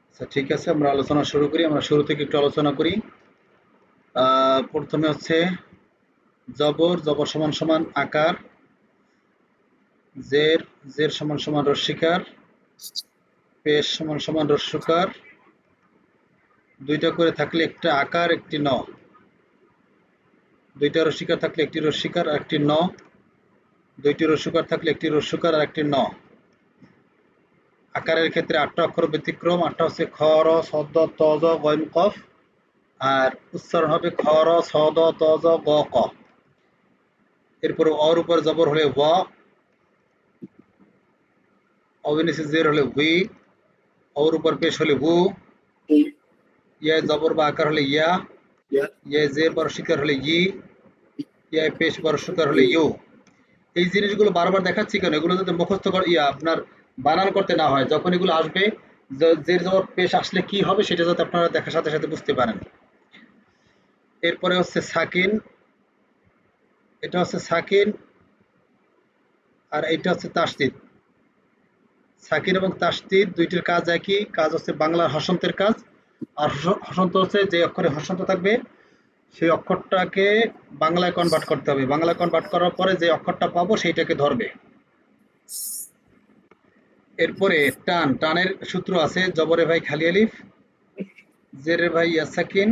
আচ্ছা ঠিক আছে, আমরা আলোচনা শুরু করি। আমরা শুরু থেকে একটু আলোচনা করি। প্রথমে হচ্ছে জবর, জবর সমান সমান আকার, জের, জের সমান সমান রস্বীকার, পেশ সমান সমান রস্যকার, দুইটা করে থাকলে একটা আকার একটি ন, দুইটা রস্বীকার থাকলে একটি রস্বীকার আর একটি ন, দুইটি রস্যকার থাকলে একটি রস্যকার আর একটি ন। আকারের ক্ষেত্রে ৮টা অক্ষর ব্যতিক্রম। ৮টা হচ্ছে খ, র, ছ, দ, ত, জ, গইন, কফ। আর উচ্চারণ হবে খ, র, ছ, দ, ত, জ, গ, ক। এরপরে অর উপর জবর হলে ওয়া, অবিনিসে জের হলে হুই, ওর উপর পেশ হলে হু, ইয়া জবর বা আকার হলে ইয়া, ইয়া জের বড় শিকার হলে ই, ইয়া পেশ বড় শিকার হলে ইউ। এই জিনিসগুলো বারবার দেখাচ্ছি কেন, এগুলো যাতে মুখস্থ করে আপনার বানান করতে না হয়। যখন এগুলো আসবে, জের জবর পেশ আসলে কি হবে সেটা যাতে আপনারা দেখার সাথে সাথে বুঝতে পারেন। এরপরে হচ্ছে সাকিন, এটা হচ্ছে সাকিন, আর এটা হচ্ছে তাসদিদ। সাকিন এবং তাসদিদ দুইটির কাজ একই। কাজ হচ্ছে বাংলার হসন্তের কাজ। আর হসন্ত হচ্ছে যে অক্ষরে হসন্ত থাকবে সেই অক্ষরটাকে বাংলায় কনভার্ট করতে হবে। বাংলায় কনভার্ট করার পরে যে অক্ষরটা পাবো সেইটাকে ধরবে। এরপরে টান, টানের সূত্র আছে জবরে ভাই খালি আলিফ, জেরের ভাই ইয়া সাকিন,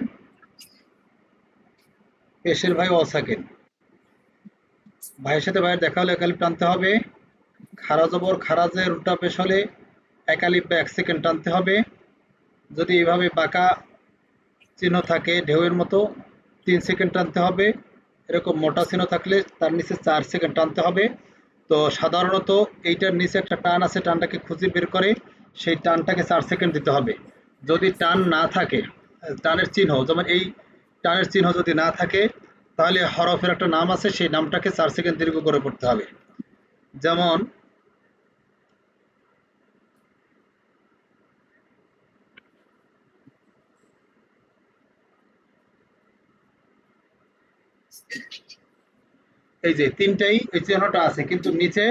পেশের ভাই অসাকিন। ভাইয়ের সাথে ভাইয়ের দেখা হলে এক আলিফ টানতে হবে। খারা জবর খারাজের উল্টা পেশ হলে এক আলিফ বা ১ সেকেন্ড টানতে হবে। যদি এভাবে বাঁকা চিহ্ন থাকে ঢেউয়ের মতো ৩ সেকেন্ড টানতে হবে। এরকম মোটা চিহ্ন থাকলে তার নিচে ৪ সেকেন্ড টানতে হবে। তো সাধারণত এইটার নিচে একটা টান আছে, টানটাকে খুঁজে বের করে সেই টানটাকে ৪ সেকেন্ড দিতে হবে। যদি টান না থাকে, টানের চিহ্ন যেমন এই টানের চিহ্ন যদি না থাকে, তাহলে হরফের একটা নাম আছে, সেই নামটাকে ৪ সেকেন্ড দীর্ঘ করে পড়তে হবে। যেমন এই যে তিনটাই এই চিহ্নটা আছে, কিন্তু নিচে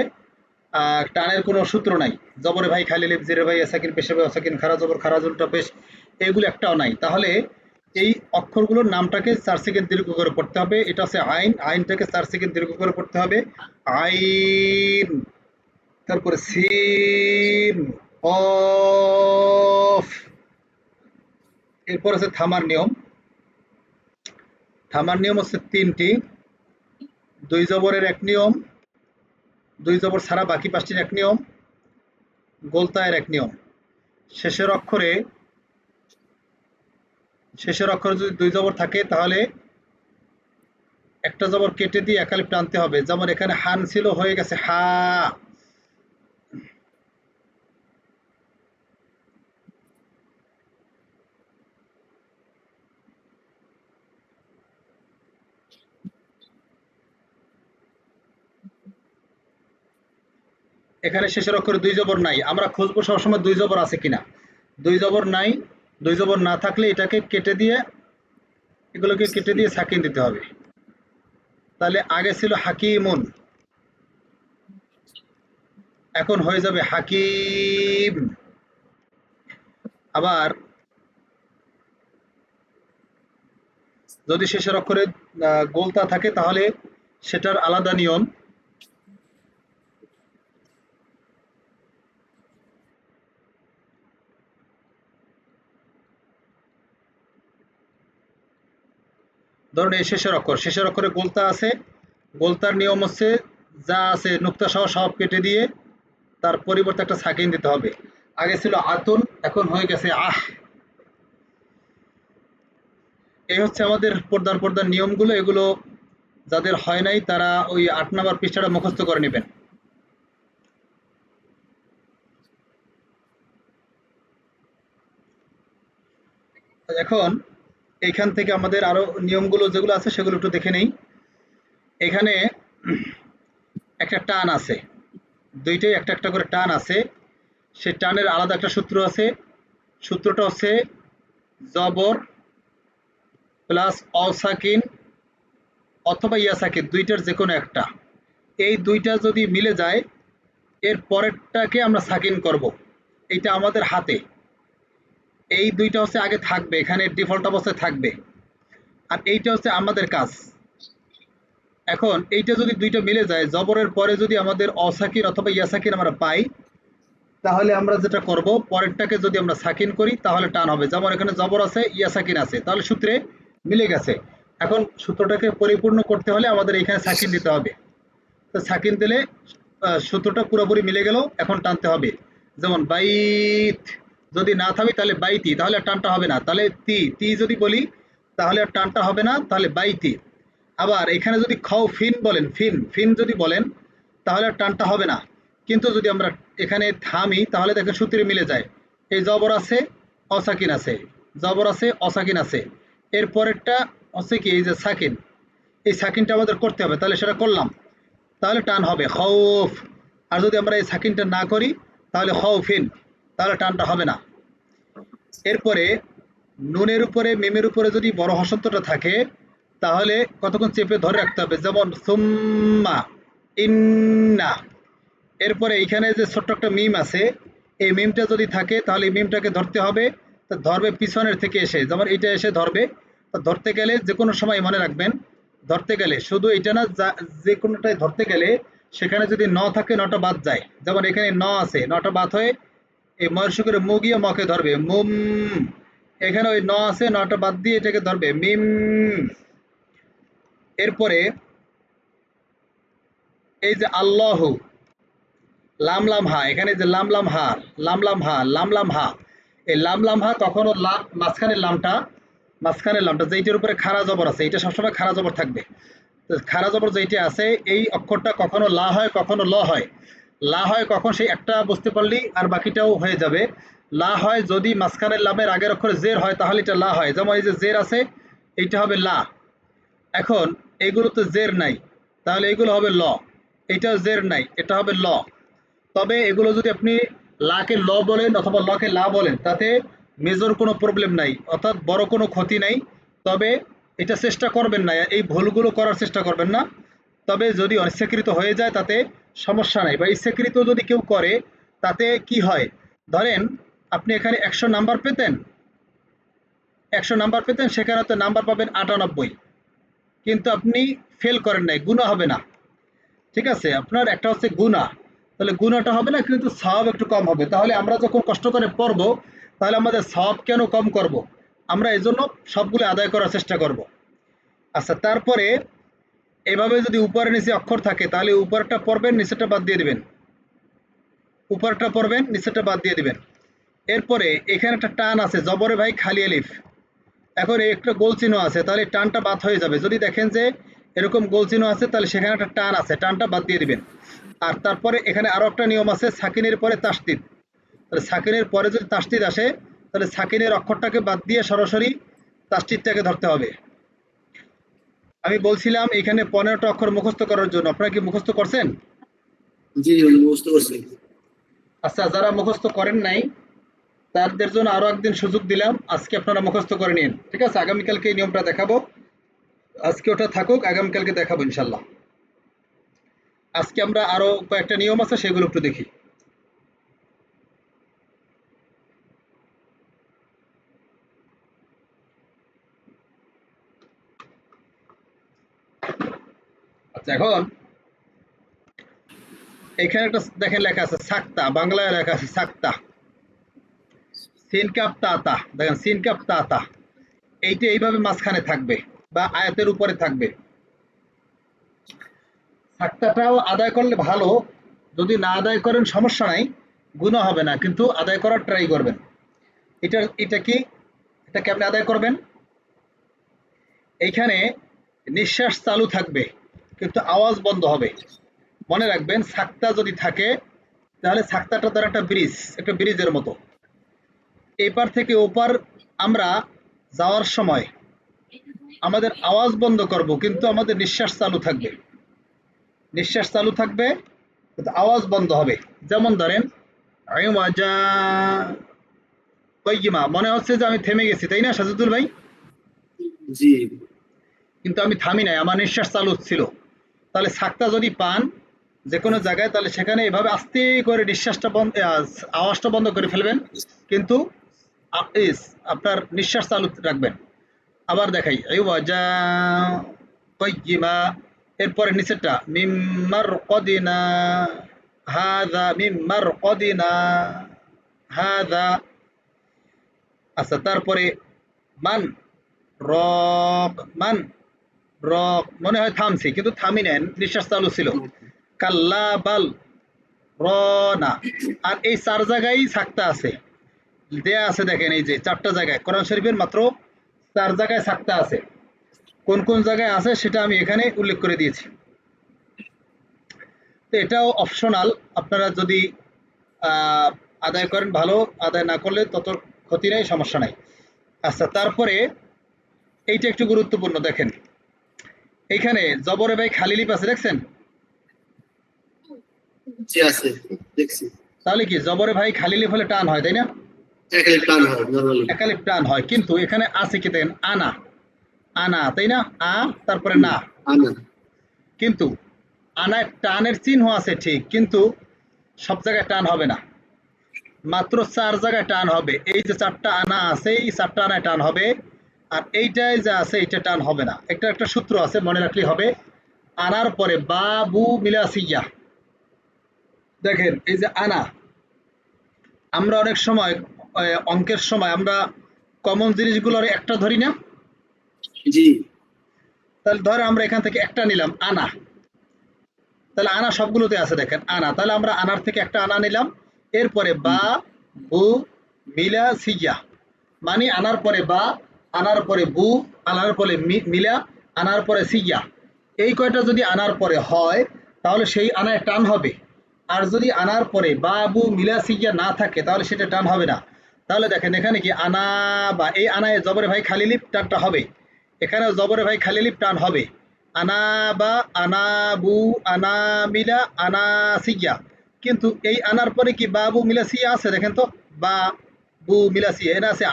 টানের কোনো সূত্র নাই। জবরে ভাই খালি লিপ, জেরে ভাই এসাকিন, পেশে ভাই অসাকিন, খারা জবর খারা উল্টা পেশ, এইগুলো একটাও নাই। তাহলে এই অক্ষরগুলোর নামটাকে ৪ সেকেন্ড দীর্ঘ করে পড়তে হবে। এটা হচ্ছে আইন, আইনটাকে ৪ সেকেন্ড দীর্ঘ করে পড়তে হবে। আইন, তারপরে সিন, অফ। এরপর আছে থামার নিয়ম। থামার নিয়ম হচ্ছে ৩টি। ২ জবরের ১ নিয়ম, ২ জবর ছাড়া বাকি ৫টির ১ নিয়ম, গোলতায়ের ১ নিয়ম। শেষের অক্ষরে যদি ২ জবর থাকে তাহলে একটা জবর কেটে দিয়ে এক আলিফ টানতে হবে। যেমন এখানে হান ছিল, হয়ে গেছে হা। এখানে শেষের অক্ষরে ২ জবর নাই, আমরা খুঁজবো সবসময় ২ জবর আছে কিনা। ২ জবর নাই, ২ জবর না থাকলে এটাকে কেটে দিয়ে, এগুলোকে কেটে দিয়ে সাকিন দিতে হবে। তাহলে আগে ছিল হাকিমুন, এখন হয়ে যাবে হাকিম। আবার যদি শেষের অক্ষরে গোলতা থাকে তাহলে সেটার আলাদা নিয়ম। ধরুন এই শেষের অক্ষরে গোলতা আছে, গোলতার নিয়ম হচ্ছে যা আছে নুক্তা সহ সব কেটে দিয়ে তার পরিবর্তে একটা সাকিন দিতে হবে। আগে ছিল আতুন, এখন হয়ে গেছে আহ। এই হচ্ছে আমাদের পর্দার নিয়মগুলো। এগুলো যাদের হয় নাই তারা ওই ৮ নাম্বার পৃষ্ঠাটা মুখস্থ করে নেবেন। এখন এইখান থেকে আমাদের আরো নিয়মগুলো যেগুলো আছে সেগুলো একটু দেখে নেই। এখানে একটা টান আছে, দুইটাই একটা একটা করে টান আছে। সে টানের আলাদা একটা সূত্র আছে। সূত্রটা হচ্ছে জবর প্লাস অসাকিন অথবা ইয়াসাকিন, দুইটার যে কোনো একটা। এই দুইটা যদি মিলে যায়, এর পরেরটাকে আমরা সাকিন করব। এইটা আমাদের হাতে, এই দুইটা হচ্ছে আগে থাকবে, এখানে ডিফল্ট অবস্থায় থাকবে, আর এইটা হচ্ছে আমাদের কাজ। এখন এইটা যদি দুইটা মিলে যায়, জবরের পরে যদি আমাদের অসাকিন অথবা ইয়াসাকিন আমরা পাই, তাহলে আমরা যেটা করব, পরেরটাকে যদি আমরা সাকিন করি তাহলে টান হবে। যেমন এখানে জবর আছে, ইয়াসাকিন আছে, তাহলে সূত্রে মিলে গেছে। এখন সূত্রটাকে পরিপূর্ণ করতে হলে আমাদের এখানে সাকিন দিতে হবে। তো সাকিন দিলে সূত্রটা পুরোপুরি মিলে গেল। এখন টানতে হবে, যেমন বাইত যদি না থামি তাহলে বাইতি, তাহলে আর টানটা হবে না। তাহলে তি তি যদি বলি তাহলে আর টানটা হবে না, তাহলে বাইতি। আবার এখানে যদি খাও ফিন বলেন, ফিন ফিন যদি বলেন তাহলে আর টানটা হবে না। কিন্তু যদি আমরা এখানে থামি তাহলে দেখেন সূত্রে মিলে যায়। এই জবর আছে, অসাকিন আছে, জবর আছে, অসাকিন আছে, এর পরেরটা হচ্ছে কি, এই যে সাকিন, এই সাকিনটা আমাদের করতে হবে, তাহলে সেটা করলাম, তাহলে টান হবে খৌফ। আর যদি আমরা এই সাকিনটা না করি তাহলে খৌফিন, তাহলে টানটা হবে না। এরপরে নুনের উপরে মিমের উপরে যদি বড় হসন্তটা থাকে তাহলে কতক্ষণ চেপে ধরে রাখতে হবে, যেমন সুম্মা, ইন্না। এরপরে এইখানে যে ছোট্ট একটা মিম আছে, এই মিমটা যদি থাকে তাহলে এই মিমটাকে ধরতে হবে। তো ধরবে পিছনের থেকে এসে, যেমন এইটা এসে ধরবে। তো ধরতে গেলে যে কোনো সময় মনে রাখবেন, ধরতে গেলে শুধু এটা না, যে কোনোটাই ধরতে গেলে সেখানে যদি ন থাকে নটা বাদ যায়। যেমন এখানে ন আছে, নটা বাদ হয়ে এই ময়ূর করে মু গিয়ে মকে ধরবে মুম। এখানে ওই ন আছে, নটা বাদ দিয়ে এটাকে ধরবে মিম। এরপরে এই যে আল্লাহ, লাম লাম হা, এখানে যে লাম লাম হা, লাম লাম হা, লাম লাম হা, এই লাম লাম হা কখনো মাঝখানের লামটা যেইটার উপরে খাড়া জবর আছে, এটা সবসময় খাড়া জবর থাকবে। তো খাড়া জবর যেইটা আছে এই অক্ষরটা কখনো লা হয়, কখনো ল হয়। লা হয় কখন, সেই একটা বুঝতে পারলেই আর বাকিটাও হয়ে যাবে। লা হয় যদি মাঝখানের লামের আগের অক্ষর জের হয় তাহলে এটা লা হয়। যেমন এই যে জের আছে, এইটা হবে লা। এখন এইগুলো তো জের নাই, তাহলে এগুলো হবে ল। এইটাও জের নাই, এটা হবে ল। তবে এগুলো যদি আপনি লাকে ল বলেন অথবা লকে লা বলেন তাতে মেজর কোনো প্রবলেম নাই, অর্থাৎ বড় কোনো ক্ষতি নাই। তবে এটা চেষ্টা করবেন না, এই ভুলগুলো করার চেষ্টা করবেন না। তবে যদি অনিচ্ছাকৃত হয়ে যায় তাতে সমস্যা নাই, বা ইচ্ছাকৃত যদি কেউ করে তাতে কি হয়, ধরেন আপনি এখানে 100 নাম্বার পেতেন, 100 নাম্বার পেতেন, সেখানে তো নাম্বার পাবেন 98, কিন্তু আপনি ফেল করেন নাই, গুণা হবে না। ঠিক আছে, আপনার একটা হচ্ছে গুণা, তাহলে গুণাটা হবে না কিন্তু সওয়াব একটু কম হবে। তাহলে আমরা যখন কষ্ট করে পড়ব তাহলে আমাদের সওয়াব কেন কম করব, আমরা এই জন্য সবগুলো আদায় করার চেষ্টা করব। আচ্ছা, তারপরে এভাবে যদি উপরে নিচে অক্ষর থাকে তাহলে উপরটা পড়বেন, নিচেটা বাদ দিয়ে দিবেন, উপরটা পড়বেন, নিচেটা বাদ দিয়ে দিবেন। এরপরে এখানে একটা টান আছে, জবরে ভাই খালি আলিফ। এখন একটা গোল চিহ্ন আছে, তাহলে টানটা বাদ হয়ে যাবে। যদি দেখেন যে এরকম গোল চিহ্ন আছে তাহলে সেখানে একটা টান আছে, টানটা বাদ দিয়ে দিবেন। আর তারপরে এখানে আরো একটা নিয়ম আছে, সাকিনের পরে তাসদিদ। তাহলে সাকিনের পরে যদি তাসদিদ আসে তাহলে সাকিনের অক্ষরটাকে বাদ দিয়ে সরাসরি তাসদিদটাকে ধরতে হবে। আমি বলছিলাম এখানে 15টা অক্ষর মুখস্থ করার জন্য, আপনারা কি মুখস্থ করছেন? জি বুঝতে পারছি। আচ্ছা, যারা মুখস্থ করেন নাই তাদের জন্য আরো একদিন সুযোগ দিলাম, আজকে আপনারা মুখস্থ করে নিন। ঠিক আছে, আগামীকালকে এই নিয়মটা দেখাবো। আজকে ওটা থাকুক, আগামীকালকে দেখাবো ইনশাল্লাহ। আজকে আমরা আরো কয়েকটা নিয়ম আছে সেগুলো একটু দেখি। আচ্ছা, এখন এখানে একটা দেখেন লেখা আছে সাক্তা, বাংলায় লেখা আছে সাক্তা, সিন কাপ তা তা, দেখেন সিন কাপ তা তা, এইটা এইভাবে মাঝখানে থাকবে বা আয়াতের উপরে থাকবে। সাক্তাটাও আদায় করলে ভালো, যদি না আদায় করেন সমস্যা নাই, গুনাহ হবে না, কিন্তু আদায় করার ট্রাই করবেন। এটা কি, এটা কেমনে আদায় করবেন, এইখানে নিঃশ্বাস চালু থাকবে কিন্তু আওয়াজ বন্ধ হবে। মনে রাখবেন সাক্তা যদি থাকে তাহলে সাক্তাটা দ্বারা একটা ব্রিজ, একটা ব্রিজের মতো, এপার থেকে ওপার আমরা যাওয়ার সময় আমাদের আওয়াজ বন্ধ করব কিন্তু আমাদের নিঃশ্বাস চালু থাকবে, নিঃশ্বাস চালু থাকবে কিন্তু আওয়াজ বন্ধ হবে। যেমন ধরেন মনে হচ্ছে যে আমি থেমে গেছি, তাই না সাজুদুল ভাই? জি কিন্তু আমি থামি নাই, আমার নিঃশ্বাস চালু ছিল। তাহলে সাক্তা যদি পান যে কোনো জায়গায়, তাহলে সেখানে এভাবে আস্তে করে নিঃশ্বাসটা বন্ধ, আওয়াজটা বন্ধ করে ফেলবেন, কিন্তু আপনার নিঃশ্বাস চালু রাখবেন। আবার দেখাই, ইওয়াজা তাইয়্যিবা, এরপরে নিচেরটা মিম্মার কদিনা হাযা, মিম্মার কদিনা হাযা। আচ্ছা, তারপরে মান রক, মান রক, মনে হয় থামছি, কিন্তু থামি নেন, নিঃশ্বাস চালু ছিল। কাল্লা বাল র না। আর এই 4 জায়গায় সাক্তা আছে, দেয়া আছে, দেখেন এই যে 4টা জায়গায় কোরআন শরীফের মাত্র 4 জায়গায় সাক্তা আছে। কোন কোন জায়গায় আছে সেটা আমি এখানে উল্লেখ করে দিয়েছি। তো এটাও অপশনাল, আপনারা যদি আহ, আদায় করেন ভালো, আদায় না করলে তত ক্ষতি নেই, সমস্যা নাই। আচ্ছা, তারপরে এইটা একটু গুরুত্বপূর্ণ, দেখেন এইখানে জবরে ভাই খালি লিপ আছে, দেখছেন? জি আছে, দেখছি। তাহলে কি জবরে ভাই খালি লিপ হলে টান হয়, তাই না? একালে টান হয় নরমালি। একালিপ টান হয়, কিন্তু এখানে আছে কি দেখেন, আনা, আনা, তাই না? তারপরে না, আনা। কিন্তু আনায় টানের চিহ্ন আছে ঠিক, কিন্তু সব জায়গায় টান হবে না, মাত্র 4 জায়গায় টান হবে। এই যে 4টা আনা আছে, এই 4টা আনায় টান হবে, আর এইটাই যা আছে এইটা টান হবে না। একটা একটা সূত্র আছে, মনে রাখলেই হবে। আনার পরে বা বু মিলাসিয়া, দেখেন এই যে আনা, আমরা অনেক সময় অঙ্কের সময় আমরা কমন জিনিসগুলোর একটা ধরি না? জি। তাহলে ধরে আমরা এখান থেকে একটা নিলাম আনা, তাহলে আনা সবগুলোতে আছে, দেখেন আনা, তাহলে আমরা আনার থেকে একটা আনা নিলাম। এরপরে বা বু মিলা সিয়া, মানে আনার পরে বা, আনার পরে বু, আনার পরে মিলা, আনার পরে সিয়া, এই কয়টা যদি আনার পরে হয় তাহলে সেই আনায় টান হবে। আর যদি আনার পরে বা বু মিলা সিয়া না থাকে তাহলে সেটা টান হবে না। তাহলে দেখেন এখানে কি আনা, বা এই আনায় জবরে ভাই খালি লিপ টানটা হবে, এখানেও জবরে ভাই খালি লিপ টান হবে। আনা বা, আনা বু, আনা মিলা, আনা সিয়া, কিন্তু এই আনার পরে কি বা বু মিলা সিয়া আছে, দেখেন তো, বা বু মিলা সিয়া এটা আছে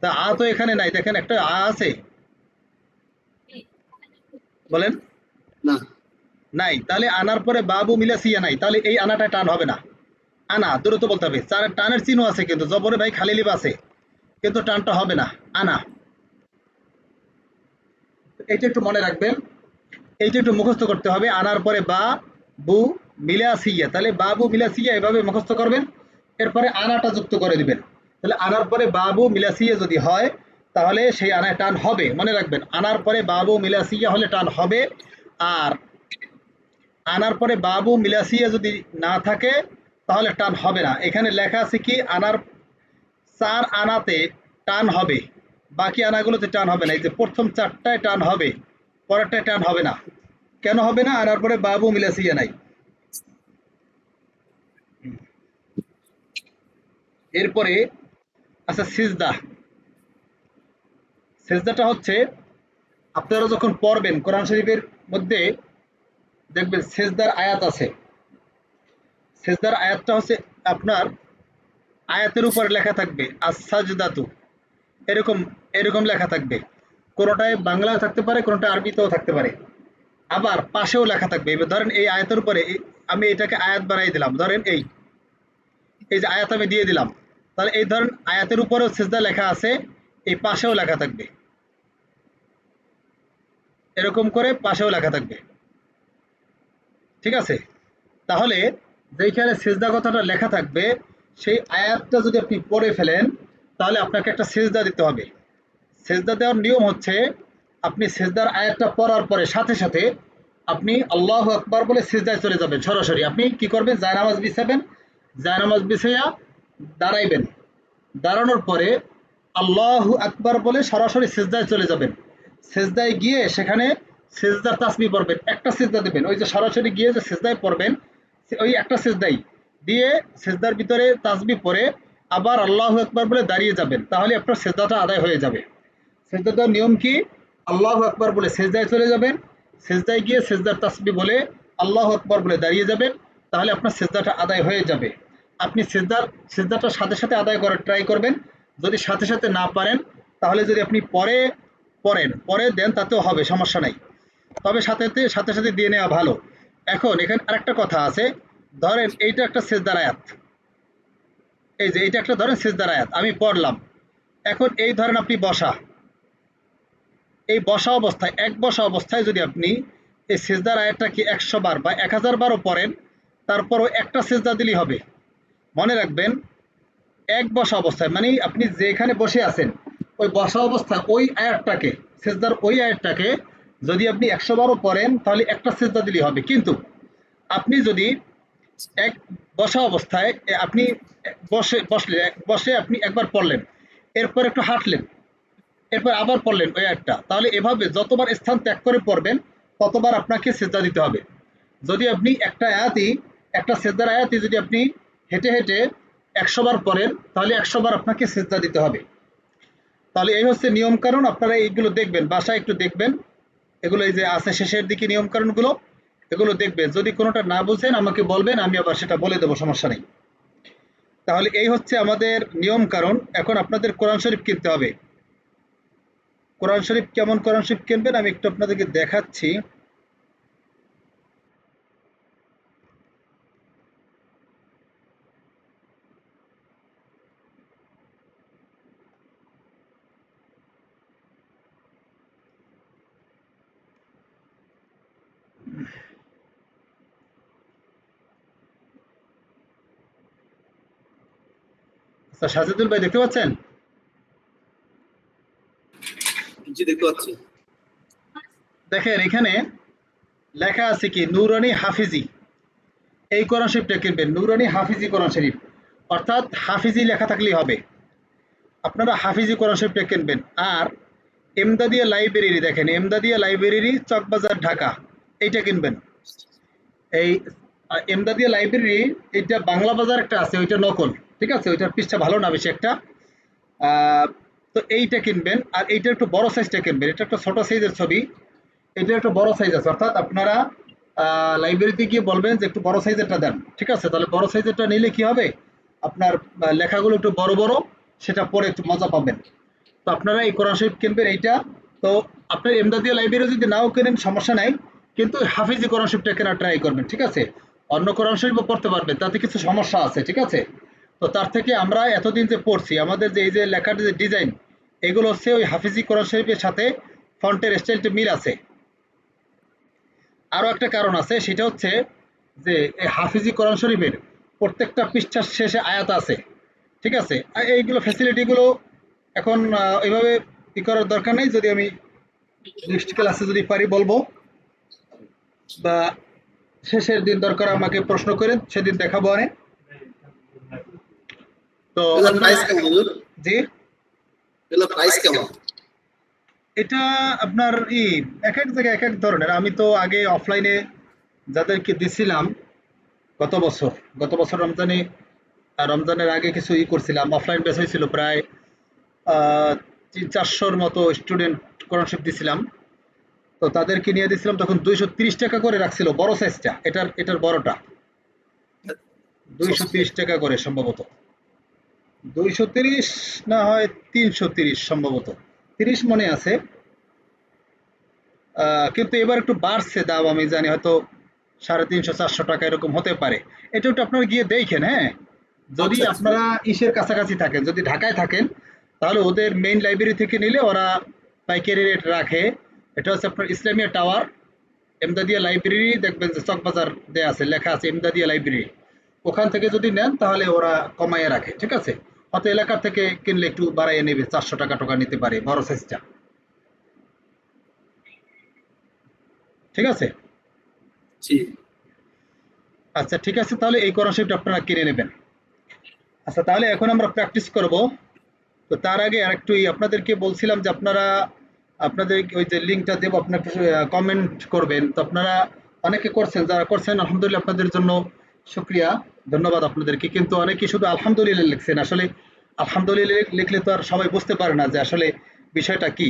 তা তো এখানে নাই, দেখেন একটা আছে, বলেন? না। নাই, তাহলে আনার পরে বাবু মিলা সিয়া নাই, তাহলে এই আনাটা টান হবে না। আনা দ্রুত বলতে হবে, টানের চিহ্ন আছে কিন্তু জবরে ভাই খালি লিপ আছে, কিন্তু টানটা হবে না, আনা। এইটা একটু মনে রাখবেন, এইটা একটু মুখস্থ করতে হবে। আনার পরে বা বু মিলা সিয়া, তাহলে বাবু মিলা সিয়া এভাবে মুখস্থ করবেন। এরপরে আনাটা যুক্ত করে দিবেন, তাহলে আনার পরে বাবু মিলা সিয়া যদি হয় তাহলে সেই আনায় টান হবে, মনে রাখবেন। আনার পরে বাবু মিলা সিয়া হলে টান হবে। আর আনার পরে বাবু মিলা সিয়া যদি না থাকে তাহলে টান হবে না। এখানে লেখা আছে কি আনার 4 আনাতে টান হবে, বাকি আনাগুলোতে টান হবে না। এই যে প্রথম 4টায় টান হবে, পরেরটায় টান হবে না। কেন হবে না? আনার পরে বাবু মিলাসিয়া নাই। এরপরে আচ্ছা, সিজদা, সিজদাটা হচ্ছে আপনারা যখন পড়বেন কোরআন শরীফের মধ্যে দেখবেন সিজদার আয়াত আছে। সিজদার আয়াতটা হচ্ছে আপনার আয়াতের উপর লেখা থাকবে আস-সাজদাতু, এরকম এরকম লেখা থাকবে। কোনোটায় বাংলায় থাকতে পারে, কোনোটা আরবিতেও থাকতে পারে, আবার পাশেও লেখা থাকবে। এবার ধরেন এই আয়াতের উপরে আমি এটাকে আয়াত বানাই দিলাম, ধরেন এই এই যে আয়াত আমি দিয়ে দিলাম, তাহলে এই ধরেন আয়াতের উপরেও সিজদা লেখা আছে, এই পাশেও লেখা থাকবে, এরকম করে পাশেও লেখা থাকবে, ঠিক আছে? তাহলে যেখানে সিজদা কথাটা লেখা থাকবে সেই আয়াতটা যদি আপনি পড়ে ফেলেন তাহলে আপনাকে একটা সিজদা দিতে হবে। সেজদা দেওয়ার নিয়ম হচ্ছে আপনি সেজদার আয়াতটা পড়ার পরে সাথে সাথে আপনি আল্লাহু আকবার বলে সিজদায় চলে যাবেন সরাসরি। আপনি কি করবেন? জায়নামাজ বিছাবেন, জায়নামাজ বিছাইয়া দাঁড়াইবেন, দাঁড়ানোর পরে আল্লাহু আকবার বলে সরাসরি সিজদায় চলে যাবেন। সিজদায় গিয়ে সেখানে সিজদার তাসবিহ পড়বেন, একটা সিজদা দেবেন, ওই যে সরাসরি গিয়ে যে সিজদায় পড়বেন ওই একটা সিজদাই দিয়ে সিজদার ভিতরে তাসবিহ পড়ে আবার আল্লাহু আকবার বলে দাঁড়িয়ে যাবেন, তাহলে আপনার সিজদাটা আদায় হয়ে যাবে। সেজদার নিয়ম কি? আল্লাহু আকবার বলে সেজদায় চলে যাবেন, সেজদায় গিয়ে সেজদার তাসবিহ বলে আল্লাহু আকবার বলে দাঁড়িয়ে যাবেন, তাহলে আপনার সেজদাটা আদায় হয়ে যাবে। আপনি সেজদাটা সাথে সাথে আদায় করার ট্রাই করবেন। যদি সাথে সাথে না পারেন তাহলে যদি আপনি পরে দেন তাতেও হবে, সমস্যা নাই। তবে সাথে সাথে দিয়ে নেওয়া ভালো। এখন এখানে আরেকটা কথা আছে, ধরেন এইটা একটা সেজদার আয়াত, এই যে এইটা একটা ধরেন সেজদার আয়াত আমি পড়লাম। এখন এই ধরেন আপনি বসা, এই বসা অবস্থায় এক বসা অবস্থায় যদি আপনি এই সেজদার আয়াতটাকে 100 বার বা 1000 বারও পড়েন, তারপরও একটা সেজদা দিলেই হবে। মনে রাখবেন, এক বসা অবস্থায় মানে আপনি যেখানে বসে আছেন ওই বসা অবস্থায় ওই আয়াতটাকে, সেজদার ওই আয়াতটাকে যদি আপনি 100 বারও পড়েন তাহলে একটা সেজদা দিলেই হবে। কিন্তু আপনি যদি এক বসা অবস্থায় আপনি বসে আপনি একবার পড়লেন, এরপর একটু হাঁটলেন, এরপর আবার পড়লেন ওই আয়াতটা, তাহলে এভাবে যতবার স্থান ত্যাগ করে পড়বেন ততবার আপনাকে সেজদা দিতে হবে। যদি আপনি একটা আয়াতই, একটা সেজদার আয়াতই যদি আপনি হেঁটে হেঁটে 100 বার পড়েন তাহলে 100 বার আপনাকে সেজদা দিতে হবে। তাহলে এই হচ্ছে নিয়ম কানুন, আপনারা এইগুলো দেখবেন, বাসায় একটু দেখবেন, এগুলো এই যে আছে শেষের দিকে নিয়ম কানুনগুলো, এগুলো দেখবেন। যদি কোনোটা না বুঝেন আমাকে বলবেন, আমি আবার সেটা বলে দেবো, সমস্যা নেই। তাহলে এই হচ্ছে আমাদের নিয়ম কানুন। এখন আপনাদের কোরআন শরীফ কিনতে হবে। কোরআন শরীফ কেমন কোরআন শরীফ কিনবেন আমি একটু আপনাদেরকে দেখাচ্ছি। আচ্ছা, সাজেদুল ভাই দেখতে পাচ্ছেন? জি দেখতে পাচ্ছি। দেখেন এখানে লেখা আছে কি, নুরানি হাফিজি, এই কোরআন শরীফটা কিনবেন, নুরানি হাফিজি কোরআন শরীফ, অর্থাৎ হাফিজি লেখা থাকলেই হবে। আপনারা হাফিজি কোরআন শরীফটা কিনবেন। আর এমদাদিয়া লাইব্রেরি, দেখেন এমদাদিয়া লাইব্রেরি, চকবাজার, ঢাকা, এইটা কিনবেন। এই এমদাদিয়া লাইব্রেরি, এটা বাংলা বাজার একটা আছে, ওইটা নকল, ঠিক আছে, ওইটার পৃষ্ঠা ভালো না বেশি একটা। তো এইটা কিনবেন। আর এইটা একটু বড় সাইজটা কিনবেন, এটা একটা ছোট সাইজের ছবি, এটা একটা বড় সাইজ আছে, অর্থাৎ আপনারা লাইব্রেরিতে গিয়ে বলবেন যে একটু বড় সাইজেরটা দেন, ঠিক আছে। তাহলে বড় সাইজেরটা নিলে কি হবে, আপনার লেখাগুলো একটু বড় বড়, সেটা পড়ে একটু মজা পাবেন। তো আপনারা এই কোরআন শরীফ কিনবেন এইটা। তো আপনার এমদাদিয়া লাইব্রেরি যদি নাও কেনেন সমস্যা নাই, কিন্তু হাফিজি কোরআন শরীফটা কেনার ট্রাই করবেন, ঠিক আছে। অন্য কোরআন শরীফও পড়তে পারবেন, তাতে কিছু সমস্যা আছে, ঠিক আছে। তো তার থেকে আমরা এতদিন যে পড়ছি, আমাদের যে এই যে লেখার যে ডিজাইন, এগুলো হচ্ছে ওই হাফিজি কোরআন শরীফের সাথে ফন্টের স্টাইলটা মিল আছে। আরো একটা কারণ আছে, সেটা হচ্ছে যে এই হাফিজি কোরআন শরীফের প্রত্যেকটা পৃষ্ঠার শেষে আয়াত আছে, ঠিক আছে। আর এইগুলো ফ্যাসিলিটিগুলো এখন এইভাবে ই করার দরকার নেই। যদি আমি নেক্সট ক্লাসে যদি পারি বলবো, বা শেষের দিন দরকার আমাকে প্রশ্ন করেন, সেদিন দেখাবো অনেক। তো এগুলোর আপনারা, প্রাইস কেমন হুজুর? জি, এগুলোর প্রাইস কেমন? এটা আপনার এক এক জায়গায় এক এক ধরনের। আমি তো আগে অফলাইনে যাদেরকে দিছিলাম গত বছর, গত বছর রমজানে, রমজানের আগে কিছু করছিলাম, অফলাইন ব্যাচ হয়েছিল প্রায় 300-400-র মতো স্টুডেন্ট স্কলারশিপ দিছিলাম। তো তাদেরকে নিয়ে দিছিলাম, তখন 230 টাকা করে রাখছিল বড় সাইজটা, এটার বড়টা 230 টাকা করে সম্ভবত, 230 না হয় 330 সম্ভবত, 30 মনে আছে। কিন্তু এবার একটু বাড়ছে দাম, আমি জানি হয়তো 350-400 টাকা এরকম হতে পারে। এটা একটু আপনারা গিয়ে দেখেন, হ্যাঁ। যদি আচ্ছা আচ্ছা। আপনারা ইসের কাছাকাছি থাকেন, যদি ঢাকায় থাকেন, তাহলে ওদের মেইন লাইব্রেরি থেকে নিলে ওরা পাইকারি রেট রাখে। এটা হচ্ছে আপনার ইসলামিয়া টাওয়ার, এমদাদিয়া লাইব্রেরি, দেখবেন যে চকবাজার দেয়া আছে, লেখা আছে এমদাদিয়া লাইব্রেরি। ওখান থেকে যদি নেন তাহলে ওরা কমাইয়ে রাখে, ঠিক আছে। হয়তো এলাকার থেকে কিনলে একটু বাড়াইয়ে নেবে, 400 টাকা টোকা নিতে পারে বড় সাইজটা, ঠিক আছে। জি। আচ্ছা ঠিক আছে, তাহলে এই কোরআন শরীফটা আপনারা কিনে নেবেন। আচ্ছা, তাহলে এখন আমরা প্র্যাকটিস করব। তো তার আগে আরেকটু আপনাদেরকে বলছিলাম যে আপনারা, আপনাদের ওই যে লিঙ্কটা দেবো, আপনার একটু কমেন্ট করবেন। তো আপনারা অনেকে করছেন, যারা করছেন আলহামদুলিল্লাহ, আপনাদের জন্য শুক্রিয়া, ধন্যবাদ আপনাদেরকে। কিন্তু অনেকেই শুধু আলহামদুলিল্লাহ লিখছেন। আসলে আলহামদুলিল্লাহ লিখলে তো আর সবাই বুঝতে পারে না যে আসলে বিষয়টা কি।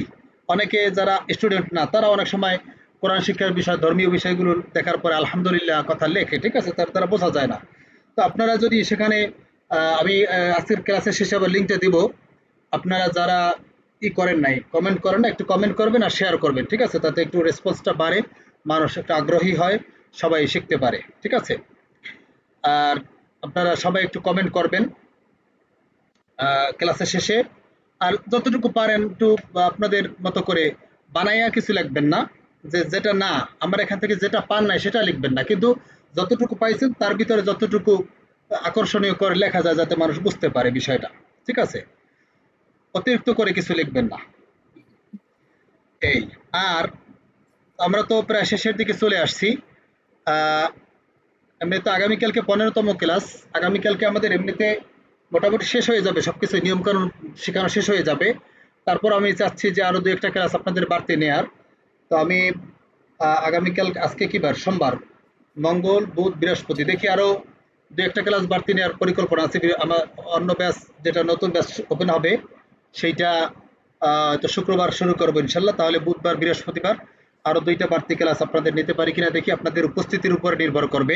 অনেকে যারা স্টুডেন্ট না, তারা অনেক সময় কোরআন শিক্ষার বিষয়, ধর্মীয় বিষয়গুলো দেখার পরে আলহামদুলিল্লাহ কথা লেখে, ঠিক আছে, তার দ্বারা বোঝা যায় না। তো আপনারা যদি সেখানে আমি আজকের ক্লাসের শেষে আবার লিঙ্কটা দিব, আপনারা যারা করেন নাই, কমেন্ট করেন না, একটু কমেন্ট করবেন আর শেয়ার করবেন, ঠিক আছে, তাতে একটু রেসপন্সটা বাড়ে, মানুষ একটু আগ্রহী হয়, সবাই শিখতে পারে। ঠিক আছে? আর আপনারা সবাই একটু কমেন্ট করবেন ক্লাসের শেষে। আর যতটুকু পারেন একটু আপনাদের মতো করে বানাইয়া কিছু লিখবেন না, যে যেটা না আমার এখান থেকে যেটা পান নাই সেটা লিখবেন না, কিন্তু যতটুকু পাইছেন তার ভিতরে যতটুকু আকর্ষণীয় করে লেখা যায় যাতে মানুষ বুঝতে পারে বিষয়টা। ঠিক আছে? অতিরিক্ত করে কিছু লিখবেন না। এই, আর আমরা তো প্রায় শেষের দিকে চলে আসছি। আহ, এমনি তো আগামীকালকে 15তম ক্লাস। আগামীকালকে আমাদের এমনিতে মোটামুটি শেষ হয়ে যাবে, সবকিছু নিয়মকানুন শেখানো শেষ হয়ে যাবে। তারপর আমি চাচ্ছি যে আরো দু একটা ক্লাস আপনাদের বাড়তে নেয়ার। তো আমি আগামীকাল, আজকে কি বার? সোমবার, মঙ্গল, বুধ, বৃহস্পতি, দেখি আরো দু একটা ক্লাস বাড়তি নেওয়ার পরিকল্পনা আছে। আমার অন্য ব্যাচ, যেটা নতুন ব্যাচ ওপেন হবে, সেইটা তো শুক্রবার শুরু করবো ইনশাল্লাহ। তাহলে বুধবার, বৃহস্পতিবার আরো দুইটা বাড়তি ক্লাস আপনাদের নিতে পারি কিনা দেখি, আপনাদের উপস্থিতির উপরে নির্ভর করবে।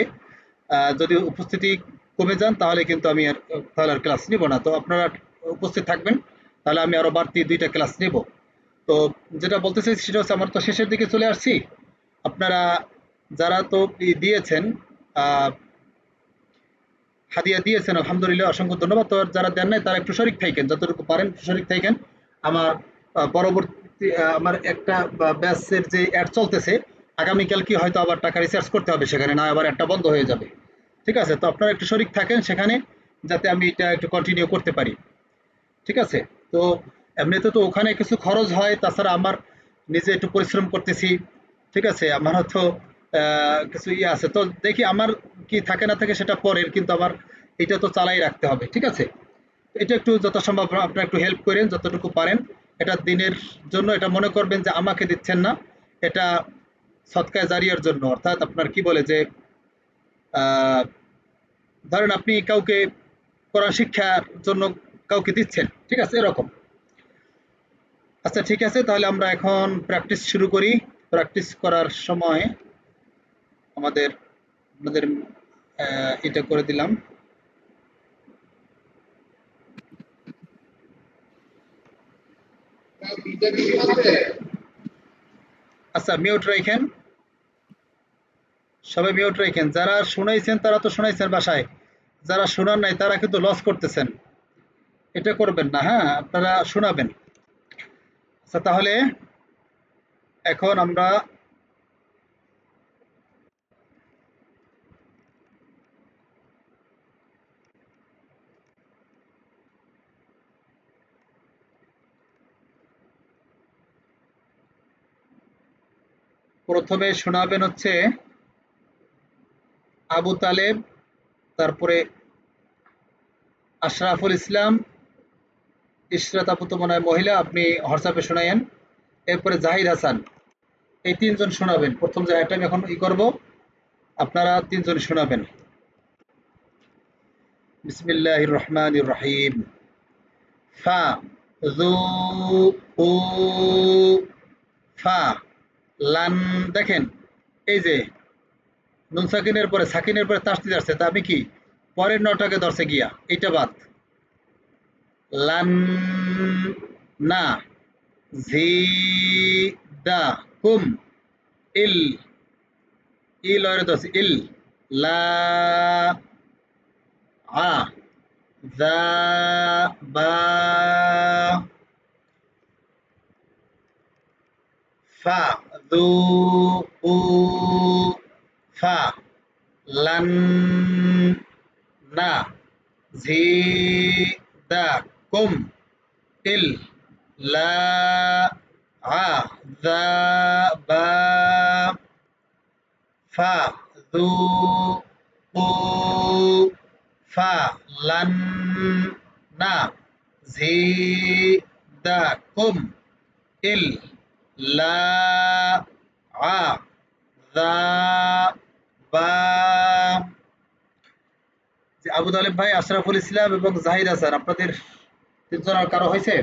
যদি উপস্থিতি কমে যান তাহলে কিন্তু আমি আর তাহলে আর ক্লাস নিব না। তো আপনারা উপস্থিত থাকবেন, তাহলে আমি আরো বাড়তি দুইটা ক্লাস নিব। তো যেটা বলতে চাইছি সেটা হচ্ছে, আমার তো শেষের দিকে চলে আসছি। আপনারা যারা তো দিয়েছেন, আহ, হাদিয়া দিয়েছেন, আলহামদুলিল্লাহ, অসংখ্য ধন্যবাদ। তো যারা দেন নাই তারা একটু শরিক থাকেন, যতটুকু পারেন শরিক থাকেন। আমার পরবর্তী আমার একটা ব্যাচের যে অ্যাড চলতেছে, আগামীকাল কি হয়তো আবার টাকা রিচার্জ করতে হবে সেখানে, না আবার একটা বন্ধ হয়ে যাবে। ঠিক আছে? তো আপনারা একটু শরিক থাকেন সেখানে, যাতে আমি এটা একটু কন্টিনিউ করতে পারি। ঠিক আছে? তো এমনিতে তো ওখানে কিছু খরচ হয়, তাছাড়া আমার নিজে একটু পরিশ্রম করতেছি। ঠিক আছে? আমারও তো কিছু ইয়ে আছে। তো দেখি আমার কি থাকে না থাকে সেটা পরের, কিন্তু আমার এটা তো চালাই রাখতে হবে। ঠিক আছে? এটা একটু যথাসম্ভব আপনারা একটু হেল্প করেন যতটুকু পারেন। এটা দিনের জন্য, এটা মনে করবেন যে আমাকে দিচ্ছেন না, এটা সৎকায় জারিয়ার জন্য। অর্থাৎ আপনার কি বলে যে, আহ, ধরেন আপনি কাউকে কোরআন শিক্ষার জন্য কাউকে দিচ্ছেন। ঠিক আছে? এরকম। আচ্ছা, ঠিক আছে, তাহলে আমরা এখন প্র্যাকটিস শুরু করি। প্র্যাকটিস করার সময় আমাদের আপনাদের এটা করে দিলাম। আচ্ছা, মিউট রাখেন, সবাই মিউট রাখেন। যারা শুনাইছেন তারা তো শুনাইছেন বাসায়, যারা শোনার নাই তারা কিন্তু লস করতেছেন। এটা করবেন না, হ্যাঁ, আপনারা শোনাবেন। আচ্ছা, তাহলে এখন আমরা প্রথমে শোনাবেন হচ্ছে আবু তালেব, তারপরে আশরাফুল ইসলাম, ইশরাত আপু তো মনে হয় মহিলা, আপনি হোয়াটসঅ্যাপে শোনায়েন। এরপরে জাহিদ হাসান, এই তিনজন শোনাবেন। প্রথম জায়গাটা আমি এখন করব, আপনারা তিনজন শোনাবেন। বিসমিল্লাহির রহমানির রহিম। ফা, যু, উ, ফা, লান। দেখেন, এই যে নুন সাকিনের পরে সাকিনের পরে তাসদিদ আসছে, তা আমি কি পরের নটাকে ধরছে গিয়া, এটা বাদ। লান, না, জি, দা, কুম, ইল, ইল লয়ের ধরছে, ইল, লা, আ, দা, বা, ফা, দু, উ, ফা, লান, না, ঝি, দা, কুম, ইল, লা, আ, দা, বা, ফা, দু, উ, ফা, লান, না, ঝি, দা, কুম, ইল, লা, আ, দা, বা। যে আবু তালেব ভাই, আশরাফুল ইসলাম এবং জাহিদ হাসান, আপনাদের তিনজন আর কারো হয়েছে?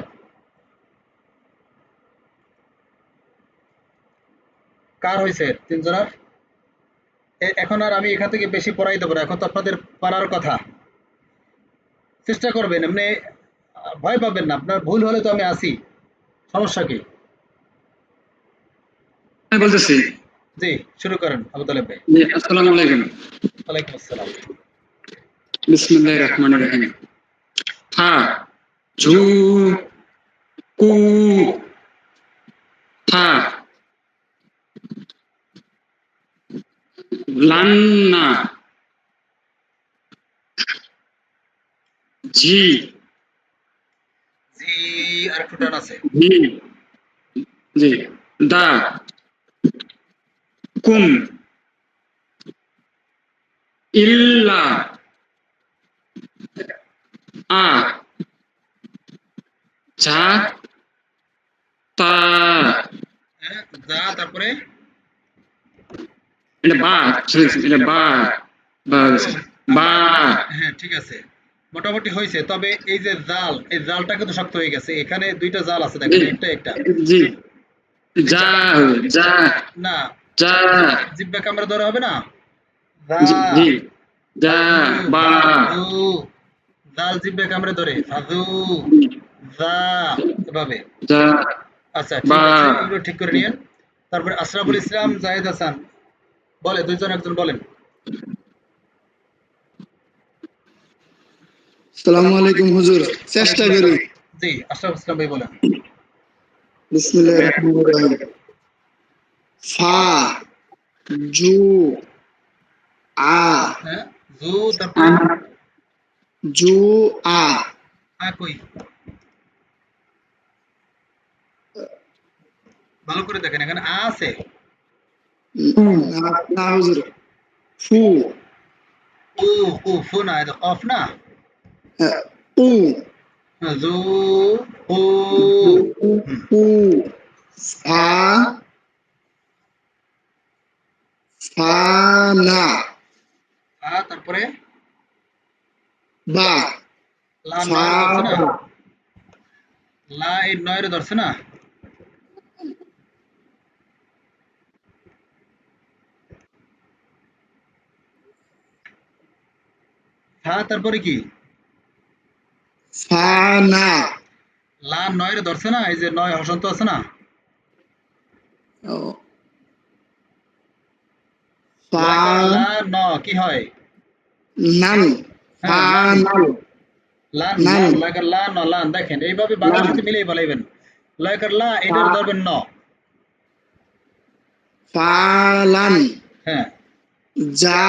কার হয়েছে তিনজনের? এখন আর আমি এখান থেকে বেশি পড়াই দেবো না, এখন তো আপনাদের পারার কথা। চেষ্টা করবেন, এমনি ভয় পাবেন না, আপনার ভুল হলে তো আমি আসি, সমস্যা কি? আমি বলতেছি জি শুরু করেন আবু তালেব ভাই। জি, আসসালামু আলাইকুম। ওয়ালাইকুম আসসালাম। বিসমিল্লাহির রহমানির রহিম। ফা জু কু ফা লান্না জি জি আর একটু টান আছে। জি জি দা কুম ইল্লা আ যা তা হ্যাঁ যা তারপরে এটা বা এটা বা বা ও বা হ্যাঁ ঠিক আছে মোটামুটি হয়েছে, তবে এই যে জাল, এই জালটা কিন্তু শক্ত হয়ে গেছে। এখানে দুইটা জাল আছে দেখেন, একটা একটা জি যা যা না যা জিব্বা কামড়ে ধরা হবে না। যা জি জি যা ফাজু বা ফাজু জাল জিব্বা কামড়ে ধরে ফাজু যা এভাবে। যা আচ্ছা বা ঠিক আছে, এগুলো ঠিক করে নিয়েন। তারপরে আশরাফুল ইসলাম জাহিদ হাসান বলে, দুইজন একজন বলেন। আসসালামু আলাইকুম হুজুর, চেষ্টা ওয়ালাইকুম করি। আসসালাম। জি আশরাফুল ইসলাম ভাই বলেন। বিসমিল্লাহির রহমানির রহিম। ফা জু আ হ্যাঁ জু তারপরে জু আ কই ভালো করে দেখেন, এখানে আছে। না না হুজুর, ফু উ ফু না, এটা অফ না। উ জু উ হুম। উ ফা ফানা তারপরে বা লা ফা নয়রে ধরছে না, লা এই নয়রে ধরছে না। তারপরে কি ফানা লা নয়রে ধরছে না, এই যে নয় হসন্ত আছে না, ফা লয়কার লা ন কি হয়। নান হ্যাঁ লান ফানাল লান নান লান লয়কার লা ন লান, দেখেন এইভাবে বাংলার নান সাথে মিলিয়ে বলাইবেন। লয়কার লা ফা এটার ধরবেন ন। ফালান হ্যাঁ যা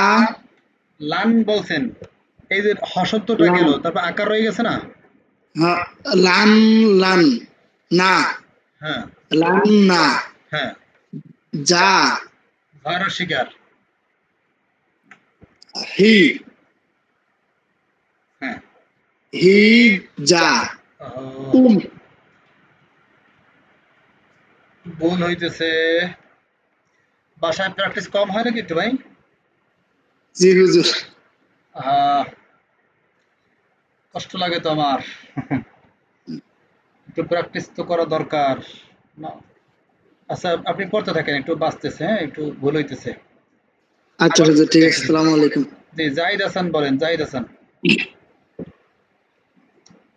লান বলছেন, এই যে হসন্তটা লান গেল, তারপর আকার রয়ে গেছে না। লান লান না হ্যাঁ লান না হ্যাঁ যা ভয়ের শিকার। হি হ্যাঁ হি যা উম ভুল হইতেছে। বাসায় প্র্যাকটিস কম হয় নাকি একটু ভাই? জি হুজুর। আহ, কষ্ট লাগে তো আমার। একটু প্র্যাকটিস তো করা দরকার না। আচ্ছা আপনি পড়তে থাকেন, একটু বাঁচতেছে, হ্যাঁ একটু ভুল হইতেছে। আচ্ছা হুজুর, ঠিক আছে। আসসালামু আলাইকুম। জি জাহিদ হাসান বলেন, জাহিদ হাসান।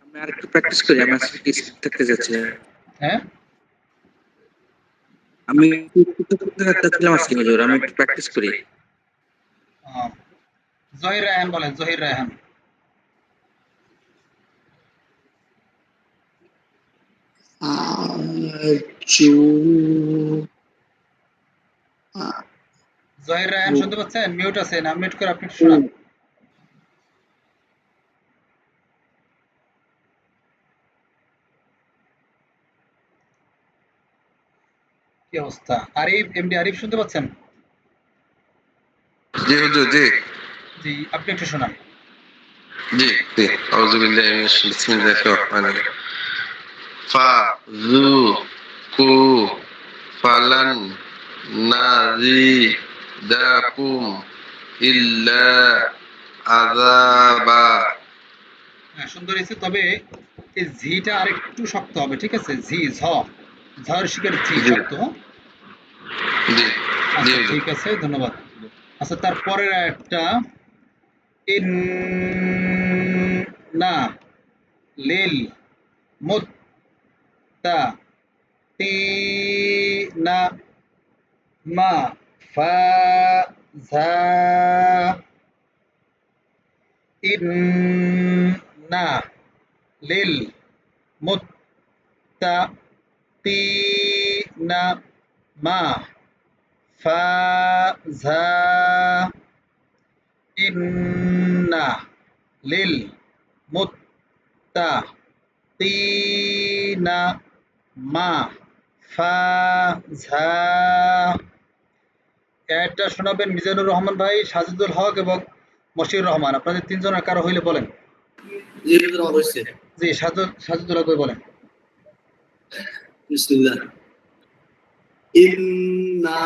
আমি আরেকটু প্র্যাকটিস করি। আমি আজকে কি থাকতে যাচ্ছি না। হ্যাঁ আমি ছিলাম আজকে হুজুর। আমি একটু প্র্যাকটিস করি। আহ, জহির রায়হান বলেন, জহির রায়হান। জু জহির রায়হান শুনতে পাচ্ছেন? মিউট আছেন, আনমিউট করে আপনি একটু শোনান। কি অবস্থা? আরিফ, এমডি আরিফ শুনতে পাচ্ছেন? জি হুজুর, জি জি আপনি একটু শোনান। জি জি। আউযু বিল্লাহি মিনাশ বিসমিল্লাহির রহমানির রহিম। ফা যু কু ফালান নাযিদাকুম ইল্লা আযাবা। হ্যাঁ সুন্দর হয়েছে, তবে এই ঝিটা আরেকটু শক্ত হবে, ঠিক আছে? ঝি ঝ ঝড় শিকার ঝি জি শক্ত। জি জি আচ্ছা হুজুর। ঠিক আছে, ধন্যবাদ। আচ্ছা তারপরের একটা ইন না লিল মুত্তা তি না মা ফা ঝা ইন্না লিল মুত্তাকিনা মা ফা ঝা ইন্না লিল মুত্তাকিনা মা ফা ঝা। এটা শোনাবেন মিজানুর রহমান ভাই, সাজিদুল হক এবং মশিউর রহমান। আপনাদের তিনজনের কারো হইলে বলেন। জি হুজুর আমার হইছে। জি সাজিদুল হক ভাই বলেন। বিসমিল্লাহ। ইন্না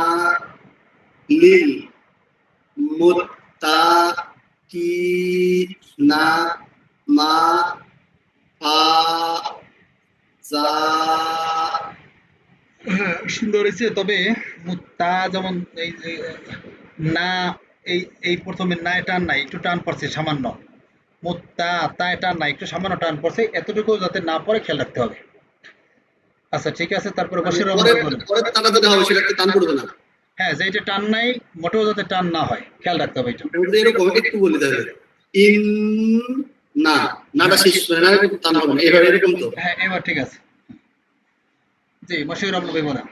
লিল মুত্তাকিনা মা ফা যা। হ্যাঁ, সুন্দর হয়েছে। তবে মুত্তা যেমন এই যে না, এই প্রথমে না টান নাই, একটু টান পড়ছে সামান্য। মুত্তা তা টান নাই, একটু সামান্য টান পড়ছে। এতটুকু যাতে না পড়ে খেয়াল রাখতে হবে। আচ্ছা ঠিক আছে, তারপরে বশির রহমান পরে ভাই বলেন। পরে টানা দিতে হবে, সেটা টান পড়বে না। হ্যাঁ, যে এটা টান নাই মোটেও যাতে টান না হয় খেয়াল রাখতে হবে এটা। এরকম একটু বলি তাহলে। ইন না, নাটা শেষ করে না, এরকম টান হবে না। এবার এরকম তো। হ্যাঁ, এবার ঠিক আছে। জি বশির রহমান ভাই বলেন।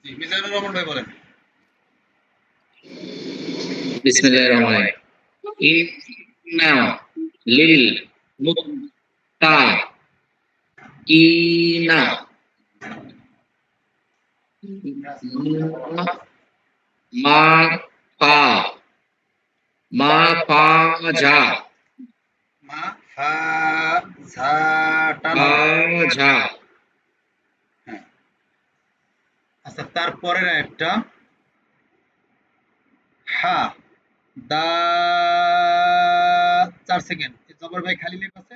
জি মিজানুর রহমান ভাই বলেন। বিসমিল্লাহির রহমানির রহিম। ইন্না লিল মুত্তাকিনা মা ফা যা মা ফা ঝা টান ফা হবে। যা। হ্যাঁ। আচ্ছা তারপরের একটা হা দা 4 সেকেন্ড। জবর ভাই খালি লেখ আছে,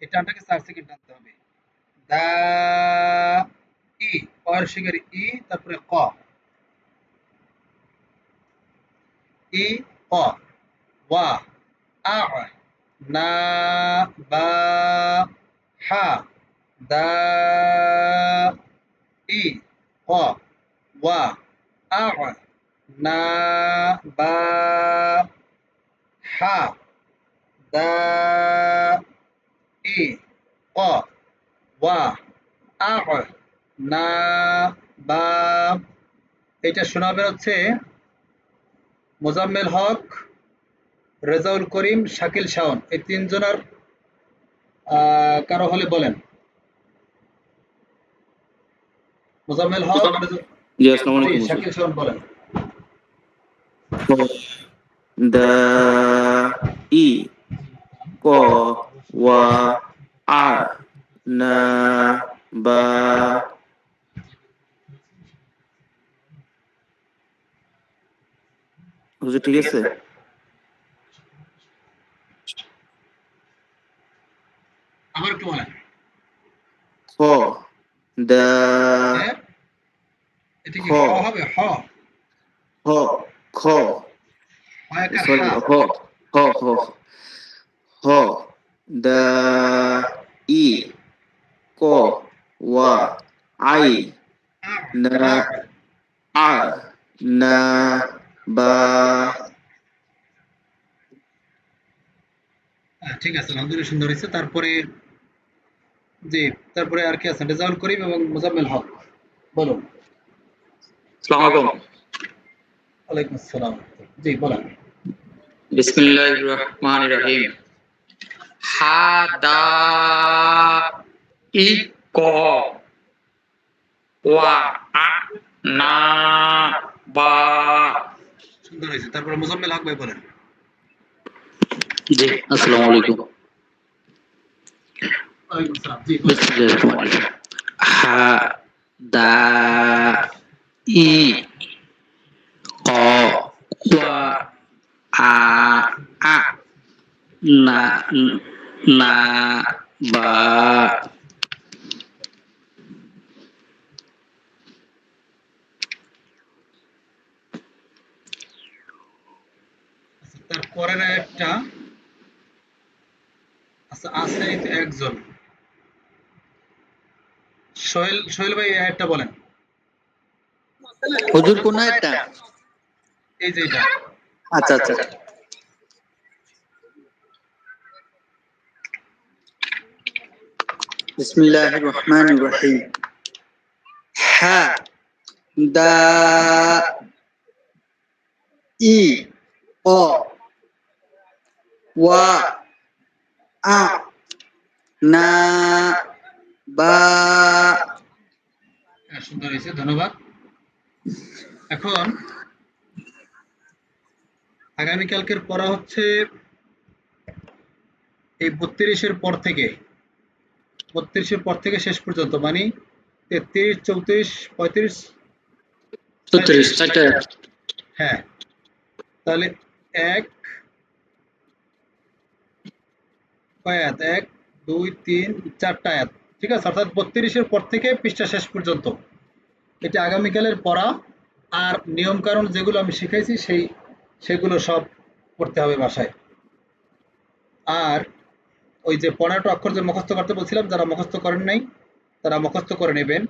এই টানটাকে 4 সেকেন্ড টানতে হবে। দা ই পয়ের শিকারি ই, তারপরে ক ই ক ওয়া আ না বা হা দা ই ক ওয়া আ না বা হা দা ই ক ওয়া আ না বা। এটা শোনাবে হচ্ছে মোজাম্মেল হক, রেজাউল করিম, শাকিল শাওন। এই তিনজনের কারো হলে বলেন। মোজাম্মেল হক, জি আসসালামু জি আলাইকুম। শাকিল শাওন বলেন। দা ই ক ওয়া আ না বা। হুজুর ঠিক আছে? আবার একটু বলেন। খ দা হ্যাঁ, এটা খ কি হ হবে? হ খ খ হয়াকার সরি হা। হ হ হ হ দা ই ক ওয়া আই না আ না বা। ঠিক আছে, আলহামদুলিল্লাহ সুন্দর হয়েছে। তারপরে জি, তারপরে আর কি আছে? রেজাউল করিম এবং মোজাম্মেল হক বলুন। আসসালামু আলাইকুম। ওয়ালাইকুম আসসালাম। জি বলেন। বিসমিল্লাহির রহমানির রহিম। হা দা ই ক ওয়া আ না বা। সুন্দর হয়েছে। তারপরে মোজাম্মেল হক ভাই বলেন। জি আসসালামু আলাইকুম। ওয়ালাইকুম আসসালাম। জি বলেন। বিসমিল্লাহির রহমানির রহিম। হা দা ই ক ওয়া আ আ না না বা। তারপরের আয়াতটা আচ্ছা আছে এই তো একজন সোহেল ভাই এই আয়াতটা বলেন হুজুর কোন একটা? এই যে এটা আচ্ছা আচ্ছা। বিসমিল্লাহির রহমানির রহিম। হা দা ই অ ওয়া আ না বা। সুন্দর হয়েছে, ধন্যবাদ। এখন আগামীকালকের পড়া হচ্ছে এই 32-এর পর থেকে 32-এর পর থেকে শেষ পর্যন্ত, মানে 33, 34, 35, 34 36। চারটা হ্যাঁ, তাহলে এক কয় আয়াত? 1, 2, 3, 4টা আয়াত, ঠিক আছে? অর্থাৎ 32-এর পর থেকে পৃষ্ঠা শেষ পর্যন্ত এটা আগামীকালের পড়া। আর নিয়ম কানুন যেগুলো আমি শিখাইছি সেগুলো সব পড়তে হবে বাসায়। আর ওই যে 15টা অক্ষর যে মুখস্থ করতে বলছিলাম, যারা মুখস্থ করেন নাই তারা মুখস্থ করে নেবেন।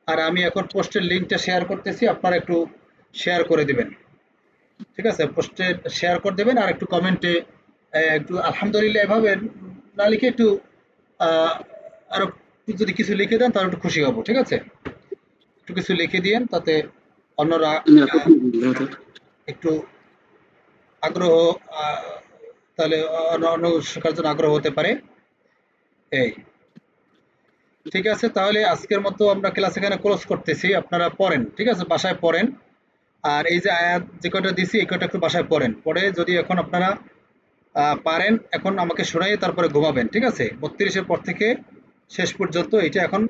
আর আমি এখন পোস্টের লিঙ্কটা শেয়ার করতেছি, আপনারা একটু শেয়ার করে দিবেন, ঠিক আছে? পোস্টে শেয়ার করে দেবেন আর একটু কমেন্টে একটু আলহামদুলিল্লাহ এভাবে না লিখে একটু আরো যদি কিছু লিখে দেন তাহলে একটু খুশি হব, ঠিক আছে? একটু কিছু লিখে দিয়েন, তাতে অন্যরা একটু আগ্রহ তাহলে অন্য শেখার জন্য আগ্রহ হতে পারে। এই ঠিক আছে, তাহলে আজকের মতো আমরা ক্লাস এখানে ক্লোজ করতেছি। আপনারা পড়েন, ঠিক আছে? বাসায় পড়েন। আর এই যে আয়াত যে কয়টা দিছি এই কয়টা একটু বাসায় পড়েন, পড়ে যদি এখন আপনারা পারেন এখন আমাকে শোনাই তারপরে ঘুমাবেন, ঠিক আছে? 32-এর পর থেকে শেষ পর্যন্ত এটা এখন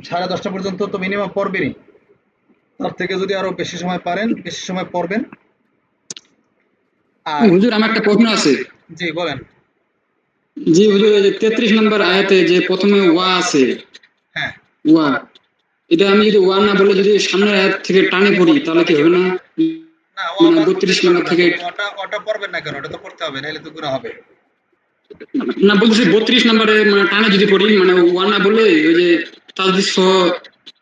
10:30 পর্যন্ত তো মিনিমাম পড়বেনই। তার থেকে যদি আরো বেশি সময় পারেন বেশি সময় পড়বেন। আর হুজুর আমার একটা প্রশ্ন আছে। জি বলেন। জি হুজুর, এই যে 33 নম্বর আয়াতে যে প্রথমে ওয়া আছে, হ্যাঁ, ওয়া, এটা আমি যদি ওয়া না বলে যদি সামনের আয়াত থেকে টানে পড়ি তাহলে কি হবে না? না মানে 32 নম্বর থেকে ওটা পড়বেন না কেন? ওটা তো পড়তে হবে, নাহলে তো গুনাহ হবে। না, বলতেছি 32 নম্বরে মানে টানে যদি পড়ি, মানে ওয়া না বলে ওই যে তাজদিদ সহ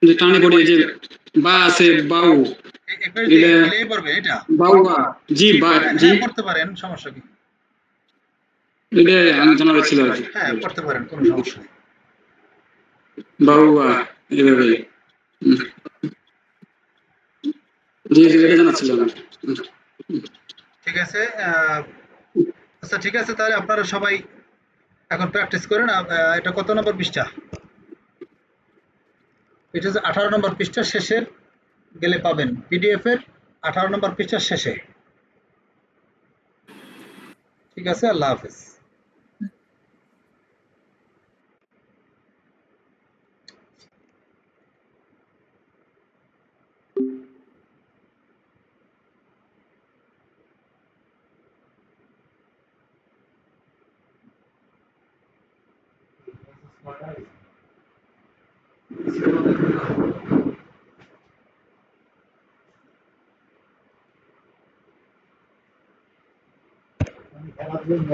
যে টানে পড়ি, এই যে বা আছে বাউ, একবার দিয়ে এটা মিলিয়ে পড়বে এটা। বাউয়া, জি বা জি, হ্যাঁ পড়তে পারেন, সমস্যা কি? এটা আমি জানার ছিল আর কি। হ্যাঁ পড়তে পারেন, কোনো সমস্যা নেই। বাউয়া এইভাবে। হুম, জি জি, এটা জানা ছিল আমার। ঠিক আছে, আচ্ছা ঠিক আছে, তাহলে আপনারা সবাই এখন প্র্যাকটিস করেন। এটা কত নম্বর পৃষ্ঠা? এটা হচ্ছে 18 নম্বর পৃষ্ঠা শেষের গেলে পাবেন, পিডিএফ এর 18 নম্বর পৃষ্ঠার শেষে। ঠিক আছে, আল্লাহ হাফেজ। খেলার জন্য